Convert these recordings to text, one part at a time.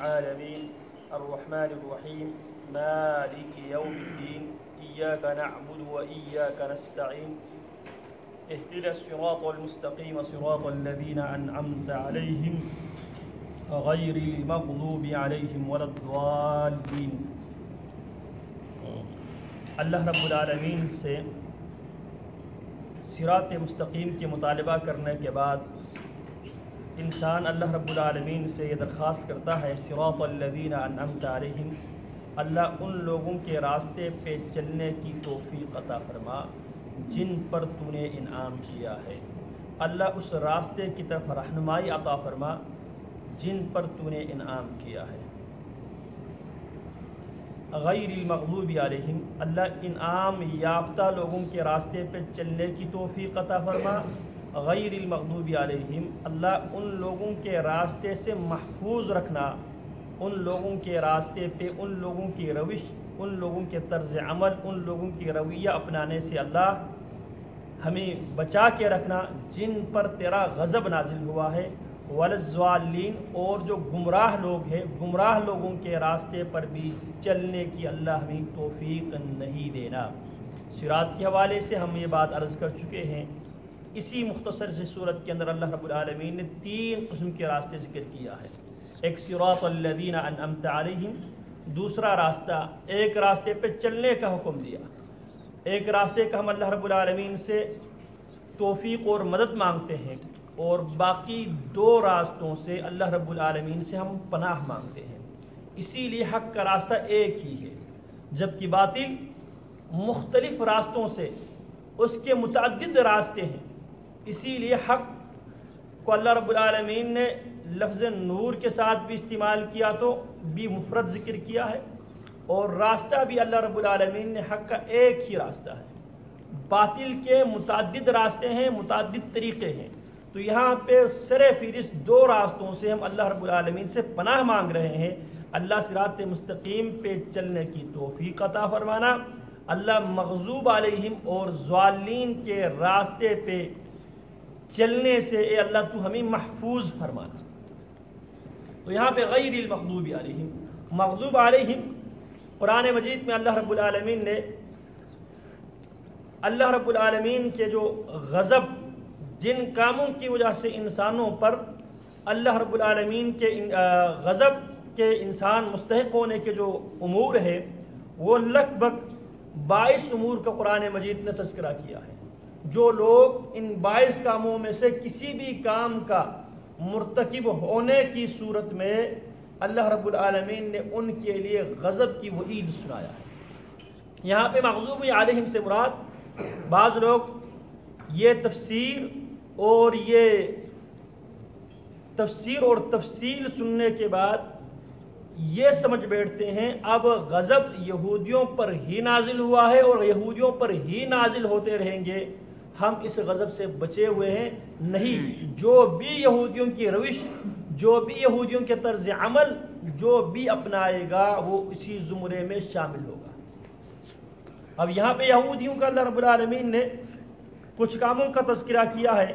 العالمين الرحمن الرحيم مالك يوم الدين إياك نعبد وإياك نستعين اهدنا الصراط المستقيم صراط الذين أنعمت عليهم غير المغضوب عليهم ولا الضالين۔ اللہ رب العالمین سے صراط مستقیم کے مطالبہ کرنے کے بعد انسان اللہ رب العالمین سے یہ درخواست کرتا ہے صراط الذین انعمت علیہم، اللہ ان لوگوں کے راستے پہ چلنے کی توفیق عطا فرما جن پر تو نے انعام کیا ہے، اللہ اس راستے کی طرف رہنمائی عطا فرما جن پر تو نے انعام کیا ہے۔ غیر المغضوب علیہم، اللہ انعام یافتہ لوگوں کے راستے پہ چلنے کی توفیق عطا فرما۔ غیر المغضوب علیہم، اللہ ان لوگوں کے راستے سے محفوظ رکھنا، ان لوگوں کے راستے پہ ان لوگوں کی روش، ان لوگوں کے طرز عمل، ان لوگوں کی رویہ اپنانے سے اللہ ہمیں بچا کے رکھنا جن پر تیرا غضب نازل ہوا ہے۔ والضالین، اور جو گمراہ لوگ ہیں گمراہ لوگوں کے راستے پر بھی چلنے کی اللہ ہمیں توفیق نہیں دینا۔ صراط کے حوالے سے ہم یہ بات عرض کر چکے ہیں۔ اسی مختصر سے صورت کے اندر اللہ رب العالمین نے 3 قسم کے راستے ذکر کیا ہے۔ ایک صراط الذین انعمت علیہم، دوسرا راستہ ایک راستے پہ چلنے کا حکم دیا، ایک راستے کا ہم اللہ رب العالمین سے توفیق اور مدد مانگتے ہیں، اور باقی 2 راستوں سے اللہ رب العالمین سے ہم پناہ مانگتے ہیں۔ اسی لیے حق کا راستہ ایک ہی ہے، جبکہ باطل مختلف راستوں سے اس کے متعدد راستے ہیں۔ اسی لیے حق کو اللہ رب العالمین نے لفظ نور کے ساتھ بھی استعمال کیا تو بھی مفرد ذکر کیا ہے، اور راستہ بھی اللہ رب العالمین نے حق کا ایک ہی راستہ ہے۔ باطل کے متعدد راستے ہیں، متعدد طریقے ہیں، تو یہاں پہ سر فہرست 2 راستوں سے ہم اللہ رب العالمین سے پناہ مانگ رہے ہیں۔ اللہ صراط مستقیم پہ چلنے کی توفیق عطا فرمانا، اللہ مغضوب علیہم اور ضالین کے راستے پہ چلنے سے اے اللہ تو ہمیں محفوظ فرمانا۔ تو یہاں پہ غیر المغضوب علیہم، مغضوب علیہم قرآن مجید میں اللہ رب العالمین نے اللہ رب العالمین کے جو غضب، جن کاموں کی وجہ سے انسانوں پر اللہ رب العالمین کے غضب کے انسان مستحق ہونے کے جو امور ہے وہ لگ بھگ 22 امور کا قرآن مجید نے تذکرہ کیا ہے۔ جو لوگ ان 22 کاموں میں سے کسی بھی کام کا مرتکب ہونے کی صورت میں اللہ رب العالمین نے ان کے لیے غضب کی وعید سنایا ہے۔ یہاں پہ مغضوب علیہم سے مراد بعض لوگ یہ تفسیر اور تفصیل سننے کے بعد یہ سمجھ بیٹھتے ہیں اب غضب یہودیوں پر ہی نازل ہوا ہے اور یہودیوں پر ہی نازل ہوتے رہیں گے، ہم اس غضب سے بچے ہوئے ہیں۔ نہیں، جو بھی یہودیوں کی روش، جو بھی یہودیوں کے طرز عمل جو بھی اپنائے گا وہ اسی زمرے میں شامل ہوگا۔ اب یہاں پہ یہودیوں کا اللہ رب العالمین نے کچھ کاموں کا تذکرہ کیا ہے،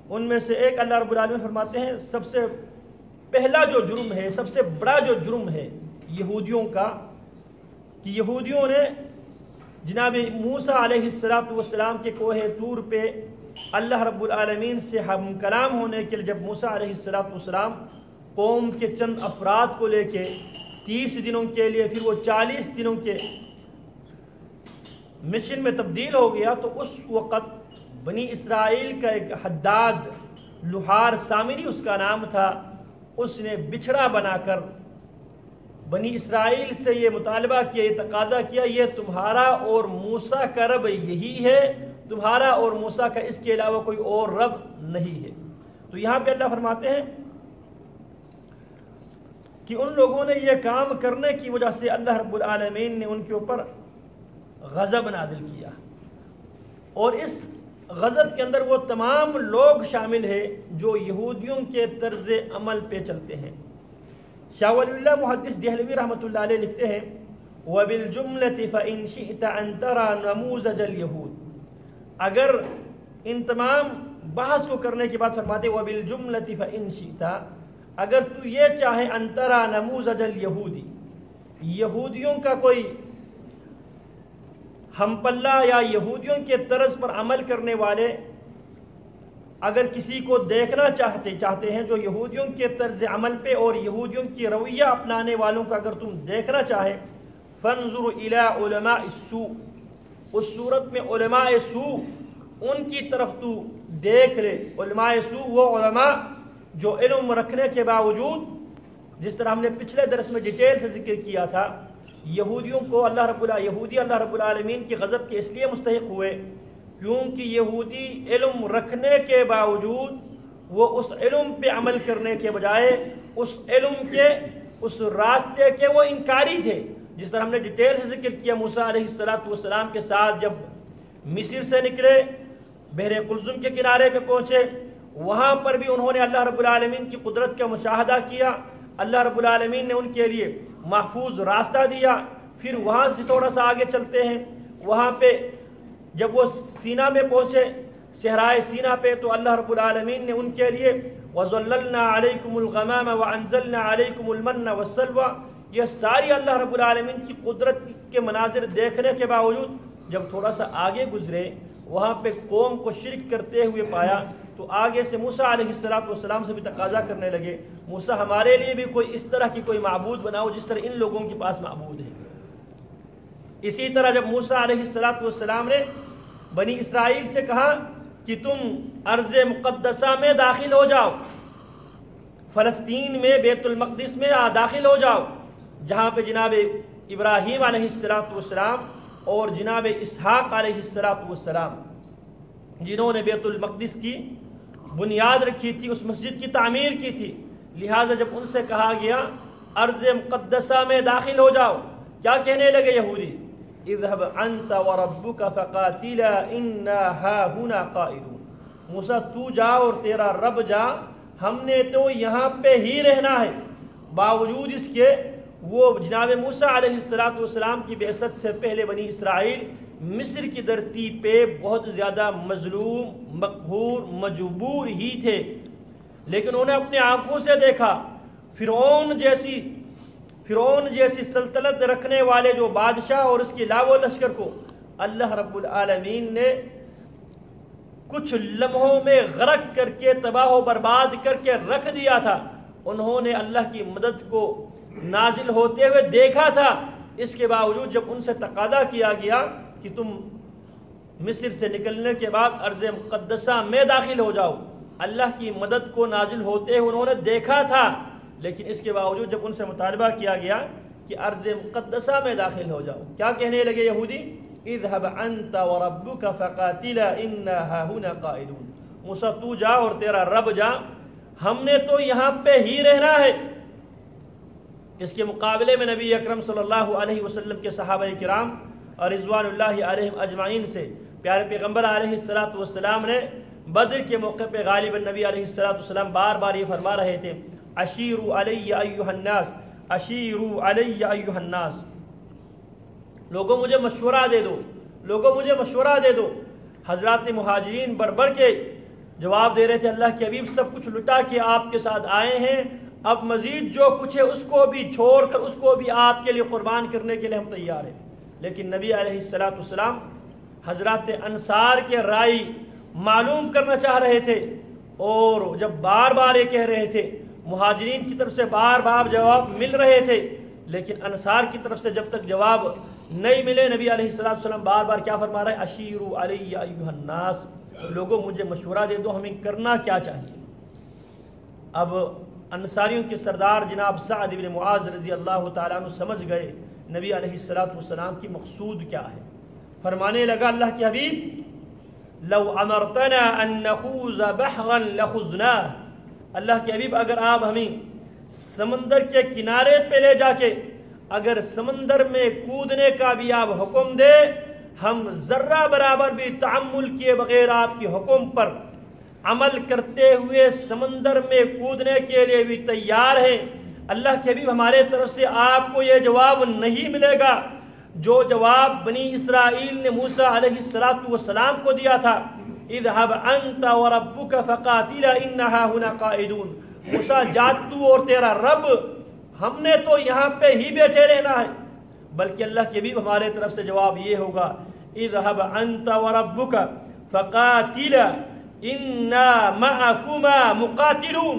ان میں سے ایک اللہ رب العالمین فرماتے ہیں سب سے پہلا جو جرم ہے، سب سے بڑا جو جرم ہے یہودیوں کا، کہ یہودیوں نے جناب موسیٰ علیہ السلام کے کوہ طور پہ اللہ رب العالمین سے ہم کلام ہونے کے لیے جب موسیٰ علیہ السلام قوم کے چند افراد کو لے کے 30 دنوں کے لیے پھر وہ 40 دنوں کے مشن میں تبدیل ہو گیا، تو اس وقت بنی اسرائیل کا ایک حداد لوہار سامری اس کا نام تھا، اس نے بچھڑا بنا کر بنی اسرائیل سے یہ مطالبہ کیا، یہ تقاضا کیا، یہ تمہارا اور موسیٰ کا رب یہی ہے، تمہارا اور موسیٰ کا اس کے علاوہ کوئی اور رب نہیں ہے۔ تو یہاں پہ اللہ فرماتے ہیں کہ ان لوگوں نے یہ کام کرنے کی وجہ سے اللہ رب العالمین نے ان کے اوپر غضب نازل کیا، اور اس غضب کے اندر وہ تمام لوگ شامل ہیں جو یہودیوں کے طرز عمل پہ چلتے ہیں۔ شاہ ولی اللہ محدث دہلوی رحمۃ اللہ علیہ لکھتے ہیں وَبِالْجُمْلَةِ فَإِنْ شِئْتَ أَن تَرَى نَمُوذَجَ الْيَهُودِ، اگر ان تمام بحث کو کرنے کے بعد فرماتے وَبِالْجُمْلَةِ فَإِنْ شِئْتَ، اگر تو یہ چاہے انترا نموذج الیہودی، یہودیوں کا کوئی ہم پلہ یا یہودیوں کے طرز پر عمل کرنے والے اگر کسی کو دیکھنا چاہتے ہیں جو یہودیوں کے طرز عمل پہ اور یہودیوں کی رویہ اپنانے والوں کا اگر تم دیکھنا چاہے، فانظر الی علماء السوء، اس صورت میں علماء سوء ان کی طرف تو دیکھ لے۔ علماء سوء وہ علماء جو علم رکھنے کے باوجود، جس طرح ہم نے پچھلے درس میں ڈیٹیل سے ذکر کیا تھا، یہودی اللہ رب العالمین کی غضب کے اس لیے مستحق ہوئے کیونکہ یہودی علم رکھنے کے باوجود وہ اس علم پہ عمل کرنے کے بجائے اس علم کے اس راستے کے وہ انکاری تھے۔ جس طرح ہم نے ڈیٹیل سے ذکر کیا، موسیٰ علیہ السلام کے ساتھ جب مصر سے نکلے، بحر قلزم کے کنارے پہ پہنچے، وہاں پر بھی انہوں نے اللہ رب العالمین کی قدرت کا مشاہدہ کیا۔ اللہ رب العالمین نے ان کے لیے محفوظ راستہ دیا۔ پھر وہاں سے تھوڑا سا آگے چلتے ہیں، وہاں پہ جب وہ سینا میں پہنچے، صحرائے سینا پہ، تو اللہ رب العالمین نے ان کے لیے وَظَلَّلْنَا عَلَيْكُمُ الْغَمَامَ وَأَنزَلْنَا عَلَيْكُمُ الْمَنَّ وَالسَّلْوَىٰ، یہ ساری اللہ رب العالمین کی قدرت کے مناظر دیکھنے کے باوجود جب تھوڑا سا آگے گزرے، وہاں پہ قوم کو شرک کرتے ہوئے پایا، تو آگے سے موسیٰ علیہ السلام سے بھی تقاضا کرنے لگے، موسیٰ ہمارے لیے بھی کوئی اس طرح کی کوئی معبود بناؤ جس طرح ان لوگوں کے پاس معبود ہے۔ اسی طرح جب موسیٰ علیہ السلام نے بنی اسرائیل سے کہا کہ تم ارض مقدسہ میں داخل ہو جاؤ، فلسطین میں بیت المقدس میں داخل ہو جاؤ، جہاں پہ جناب ابراہیم علیہ السلام اور جناب اسحاق علیہ السلام جنہوں نے بیت المقدس کی بنیاد رکھی تھی، اس مسجد کی تعمیر کی تھی، لہٰذا جب ان سے کہا گیا ارض مقدسہ میں داخل ہو جاؤ، کیا کہنے لگے یہودی؟ اذهب انت وربك فقاتلا انا هاهنا قائدون، موسیٰ تو جا اور تیرا رب جا، ہم نے تو یہاں پہ ہی رہنا ہے۔ باوجود اس کے وہ جناب موسیٰ علیہ السلام کی بعثت سے پہلے بنی اسرائیل مصر کی دھرتی پہ بہت زیادہ مظلوم، مقہور، مجبور ہی تھے، لیکن انہوں نے اپنے آنکھوں سے دیکھا فرعون جیسی سلطنت رکھنے والے جو بادشاہ اور اس کے لاو و لشکر کو اللہ رب العالمین نے کچھ لمحوں میں غرق کر کے تباہ و برباد کر کے رکھ دیا تھا۔ انہوں نے اللہ کی مدد کو نازل ہوتے ہوئے دیکھا تھا، اس کے باوجود جب ان سے تقاضا کیا گیا کہ تم مصر سے نکلنے کے بعد ارض مقدسہ میں داخل ہو جاؤ، اللہ کی مدد کو نازل ہوتے ہوئے انہوں نے دیکھا تھا، لیکن اس کے باوجود جب ان سے مطالبہ کیا گیا کہ ارض مقدسہ میں داخل ہو جاؤ، کیا کہنے لگے یہودی؟ اذهب انت وربك فقاتلا انا هاهنا قائدون، موسیٰ تو جا اور تیرا رب جا، ہم نے تو یہاں پہ ہی رہنا ہے۔ اس کے مقابلے میں نبی اکرم صلی اللہ علیہ وسلم کے صحابہ کرام اور رضوان اللہ علیہم اجمعین سے پیارے پیغمبر علیہ السلام نے بدر کے موقع پہ غالباً نبی علیہ السلام بار بار یہ فرما رہے تھے، اشیروا علی ایھا الناس، اشیروا علی ایھا الناس، لوگوں مجھے مشورہ دے دو، لوگوں مجھے مشورہ دے دو۔ حضرات مہاجرین بڑھ بڑھ کے جواب دے رہے تھے، اللہ کے حبیب سب کچھ لٹا کے آپ کے ساتھ آئے ہیں، اب مزید جو کچھ ہے اس کو بھی چھوڑ کر اس کو بھی آپ کے لیے قربان کرنے کے لیے ہم تیار ہیں۔ لیکن نبی علیہ السلام حضرات انصار کے رائے معلوم کرنا چاہ رہے تھے، اور جب بار بار یہ کہہ رہے تھے، مہاجرین کی طرف سے بار بار جواب مل رہے تھے، لیکن انصار کی طرف سے جب تک جواب نہیں ملے، نبی علیہ السلام بار بار کیا فرما رہے ہیں؟ اشیروا علی ایھا الناس، لوگوں مجھے مشورہ دے دو، ہمیں کرنا کیا چاہیے۔ اب انصاریوں کے سردار جناب سعد بن معاذ رضی اللہ تعالیٰ عنہ سمجھ گئے نبی علیہ السلام کی مقصود کیا ہے، فرمانے لگا اللہ کے حبیب لو امرتنا ان نخوض بحرا لخذناه، اللہ کے حبیب اگر آپ ہمیں سمندر کے کنارے پہ لے جا کے اگر سمندر میں کودنے کا بھی آپ حکم دے، ہم ذرہ برابر بھی تعمل کیے بغیر آپ کے حکم پر عمل کرتے ہوئے سمندر میں کودنے کے لیے بھی تیار ہیں۔ اللہ کے حبیب ہمارے طرف سے آپ کو یہ جواب نہیں ملے گا جو جواب بنی اسرائیل نے موسیٰ علیہ السلام کو دیا تھا، اذهب انت وربك فقاتلا انا هاهنا قائدون، موسیٰ جا تو اور تیرا رب، ہم نے تو یہاں پہ ہی بیٹھے رہنا ہے، بلکہ اللہ کے بھی ہمارے طرف سے جواب یہ ہوگا اذهب انت وربك فقاتلا انا معكما مقاتلون۔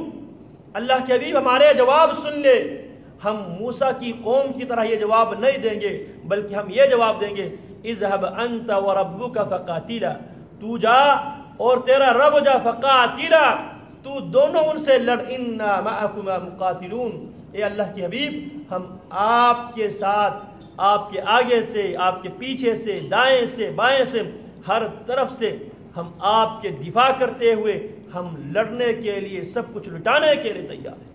اللہ کے حبیب ہمارے جواب سن لے، ہم موسیٰ کی قوم کی طرح یہ جواب نہیں دیں گے، بلکہ ہم یہ جواب دیں گے اذهب انت وربك فقاتلا، تو جا اور تیرا رب جا، فقاتلا تو دونوں ان سے لڑ، انا معكما مقاتلون۔ اے اللہ کے حبیب ہم آپ کے ساتھ، آپ کے آگے سے، آپ کے پیچھے سے، دائیں سے، بائیں سے، ہر طرف سے ہم آپ کے دفاع کرتے ہوئے ہم لڑنے کے لیے، سب کچھ لٹانے کے لیے تیار ہیں۔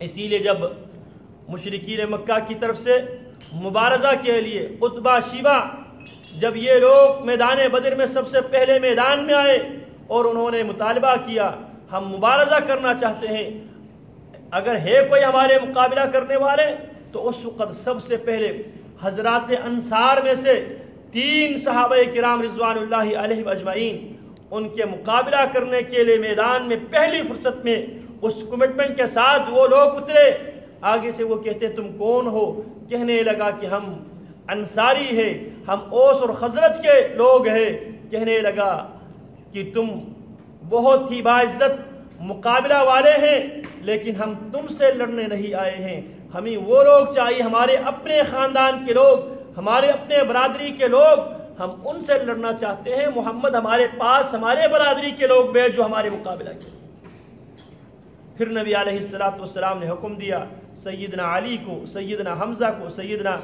اسی لیے جب مشرکین مکہ کی طرف سے مبارزہ کے لیے عتبہ شیبہ، جب یہ لوگ میدان بدر میں سب سے پہلے میدان میں آئے اور انہوں نے مطالبہ کیا ہم مبارزہ کرنا چاہتے ہیں، اگر ہے کوئی ہمارے مقابلہ کرنے والے، تو اس وقت سب سے پہلے حضرات انصار میں سے 3 صحابہ کرام رضوان اللہ علیہم اجمعین ان کے مقابلہ کرنے کے لیے میدان میں پہلی فرصت میں اس کمٹمنٹ کے ساتھ وہ لوگ اترے۔ آگے سے وہ کہتے تم کون ہو؟ کہنے لگا کہ ہم انصاری ہیں، ہم اوس اور خزرج کے لوگ ہیں۔ کہنے لگا کہ تم بہت ہی باعزت مقابلہ والے ہیں، لیکن ہم تم سے لڑنے نہیں آئے ہیں، ہمیں وہ لوگ چاہیے، ہمارے اپنے خاندان کے لوگ، ہمارے اپنے برادری کے لوگ، ہم ان سے لڑنا چاہتے ہیں۔ محمد ہمارے پاس ہمارے برادری کے لوگ بھیج جو ہمارے مقابلہ کے۔ پھر نبی علیہ السلام نے حکم دیا سیدنا علی کو، سیدنا حمزہ کو، سیدنا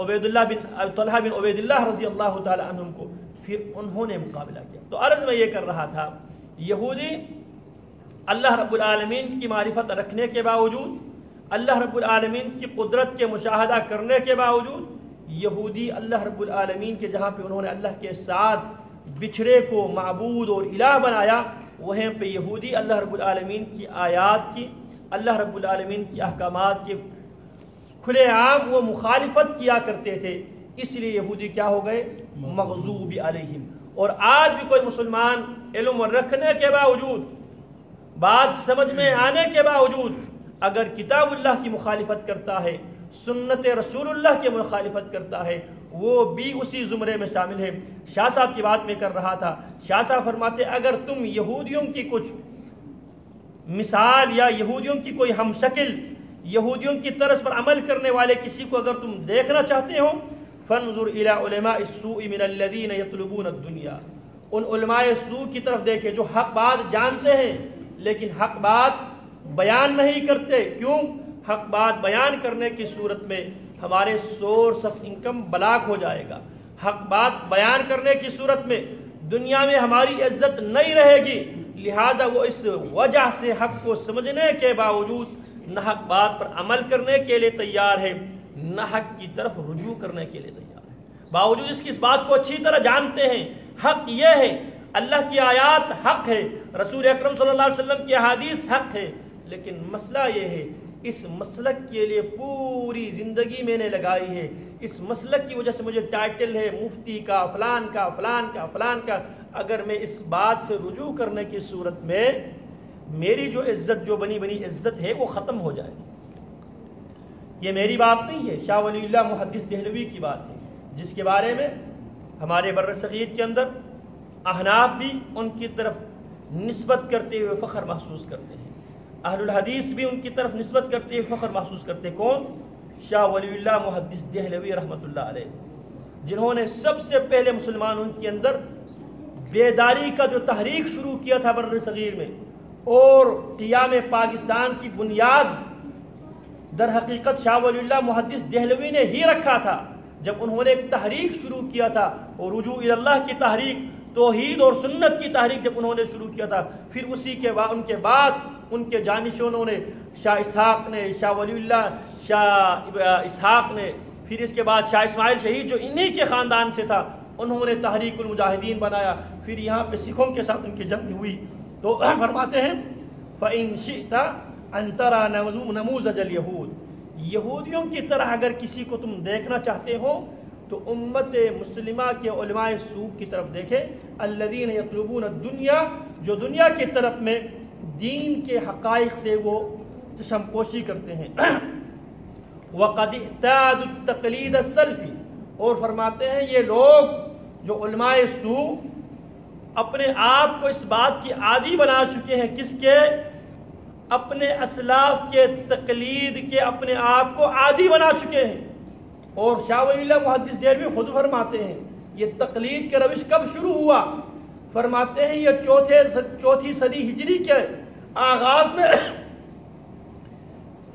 عبید اللہ بن طلحہ بن عبید اللہ رضی اللہ تعالی عنہم کو، پھر انہوں نے مقابلہ کیا۔ تو عرض میں یہ کر رہا تھا، یہودی اللہ رب العالمین کی معرفت رکھنے کے باوجود، اللہ رب العالمین کی قدرت کے مشاہدہ کرنے کے باوجود، یہودی اللہ رب العالمین کے جہاں پہ انہوں نے اللہ کے ساتھ بچھڑے کو معبود اور الہ بنایا، وہیں پہ یہودی اللہ رب العالمین کی آیات کی، اللہ رب العالمین کی احکامات کی کھلے عام وہ مخالفت کیا کرتے تھے۔ اس لیے یہودی کیا ہو گئے؟ مغضوب علیہم۔ اور آج بھی کوئی مسلمان علم رکھنے کے باوجود، بات سمجھ میں آنے کے باوجود، اگر کتاب اللہ کی مخالفت کرتا ہے، سنت رسول اللہ کی مخالفت کرتا ہے، وہ بھی اسی زمرے میں شامل ہے۔ شاہ صاحب کی بات میں کر رہا تھا، شاہ صاحب فرماتے اگر تم یہودیوں کی کچھ مثال یا یہودیوں کی کوئی ہم شکل، یہودیوں کی طرز پر عمل کرنے والے کسی کو اگر تم دیکھنا چاہتے ہو، فانظر الى علماء السوء من الذين يطلبون الدنيا، ان علماء سوء کی طرف دیکھے جو حق بات جانتے ہیں لیکن حق بات بیان نہیں کرتے۔ کیوں؟ حق بات بیان کرنے کی صورت میں ہمارے سورس آف انکم بلاک ہو جائے گا، حق بات بیان کرنے کی صورت میں دنیا میں ہماری عزت نہیں رہے گی، لہٰذا وہ اس وجہ سے حق کو سمجھنے کے باوجود نہ حق بات پر عمل کرنے کے لیے تیار ہے، نہ حق کی طرف رجوع کرنے کے لیے تیار ہے، باوجود اس کی اس بات کو اچھی طرح جانتے ہیں۔ حق یہ ہے، اللہ کی آیات حق ہے، رسول اکرم صلی اللہ علیہ وسلم کی احادیث حق ہے، لیکن مسئلہ یہ ہے اس مسلک کے لیے پوری زندگی میں نے لگائی ہے، اس مسلک کی وجہ سے مجھے ٹائٹل ہے مفتی کا، فلان کا، فلان کا، فلان کا، اگر میں اس بات سے رجوع کرنے کی صورت میں میری جو عزت، جو بنی بنی عزت ہے وہ ختم ہو جائے گی۔ یہ میری بات نہیں ہے، شاہ ولی اللہ محدث دہلوی کی بات ہے، جس کے بارے میں ہمارے بر صغیر کے اندر احناف بھی ان کی طرف نسبت کرتے ہوئے فخر محسوس کرتے ہیں، اہل الحدیث بھی ان کی طرف نسبت کرتے ہوئے فخر محسوس کرتے ہیں۔ کون؟ شاہ ولی اللہ محدث دہلوی رحمۃ اللہ علیہ، جنہوں نے سب سے پہلے مسلمانوں کے اندر بیداری کا جو تحریک شروع کیا تھا بر صغیر میں، اور قیام پاکستان کی بنیاد در حقیقت شاہ ولی اللہ محدث دہلوی نے ہی رکھا تھا، جب انہوں نے ایک تحریک شروع کیا تھا، اور رجوع الی اللہ کی تحریک، توحید اور سنت کی تحریک جب انہوں نے شروع کیا تھا، پھر اسی کے بعد ان کے بعد ان کے جانشینوں نے، شاہ اسحاق نے، شاہ ولی اللہ شاہ اسحاق نے، پھر اس کے بعد شاہ اسماعیل شہید جو انہی کے خاندان سے تھا، انہوں نے تحریک المجاہدین بنایا، پھر یہاں پہ سکھوں کے ساتھ ان کی جنگ ہوئی۔ تو فرماتے ہیں فَإِن شِئْتَ أَن تَرَى نَمُوذَجَ الْيَهُودِ، یہودیوں کی طرح اگر کسی کو تم دیکھنا چاہتے ہو، تو امت مسلمہ کے علماء سوء کی طرف دیکھیں، الذین یطلبون الدنیا، جو دنیا کی طرف میں دین کے حقائق سے وہ چشم پوشی کرتے ہیں، وقد اعتادوا التقلید السلفی، اور فرماتے ہیں یہ لوگ جو علماء سوء اپنے آپ کو اس بات کی عادی بنا چکے ہیں، کس کے؟ اپنے اسلاف کے تقلید کے اپنے آپ کو عادی بنا چکے ہیں۔ اور شاہ ولی اللہ محدث دہلوی خود فرماتے ہیں یہ تقلید کے روش کب شروع ہوا؟ فرماتے ہیں یہ چوتھی صدی ہجری کے آغاز میں،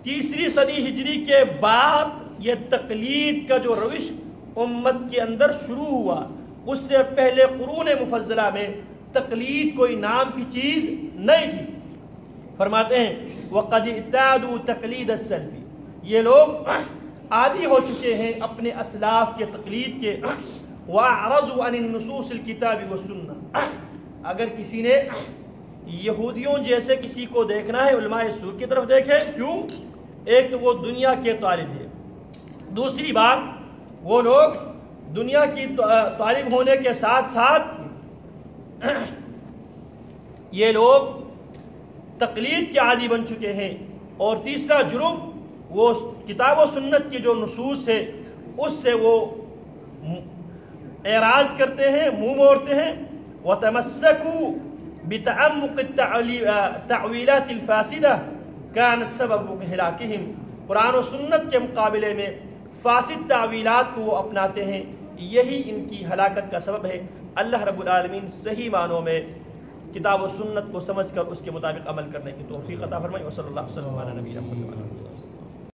تیسری صدی ہجری کے بعد یہ تقلید کا جو روش امت کے اندر شروع ہوا، اس سے پہلے قرون مفضلہ میں تقلید کوئی نام کی چیز نہیں تھی۔ فرماتے ہیں وَقَدْ اِعْتَادُوا تَقْلِيدَ السَّلْفِ، یہ لوگ عادی ہو چکے ہیں اپنے اسلاف کے تقلید کے، وَأَعْرَضُوا عَنِ النُّصُوصِ الْكِتَابِ وَالسُّنَّةِ، اگر کسی نے یہودیوں جیسے کسی کو دیکھنا ہے علماء سوء کی طرف دیکھے، کیوں؟ ایک تو وہ دنیا کے طالب ہے، دوسری بات وہ لوگ دنیا کی طالب ہونے کے ساتھ ساتھ یہ لوگ تقلید کے عادی بن چکے ہیں، اور تیسرا جرم وہ کتاب و سنت کی جو نصوص ہے اس سے وہ اعراض کرتے ہیں، منہ موڑتے ہیں۔ وَتَمَسَّكُوا بِتَعَمُّقِ التَّعْوِيلَاتِ الْفَاسِدَةِ كَانَتْ سَبَبُ هِلَاكِهِمْ، قرآن و سنت کے مقابلے میں فاسد تعویلات کو وہ اپناتے ہیں، یہی ان کی ہلاکت کا سبب ہے۔ اللہ رب العالمین صحیح معنوں میں کتاب و سنت کو سمجھ کر اس کے مطابق عمل کرنے کی توفیق عطا فرمائے۔ وصلی اللہ وسلم علی نبینا محمد۔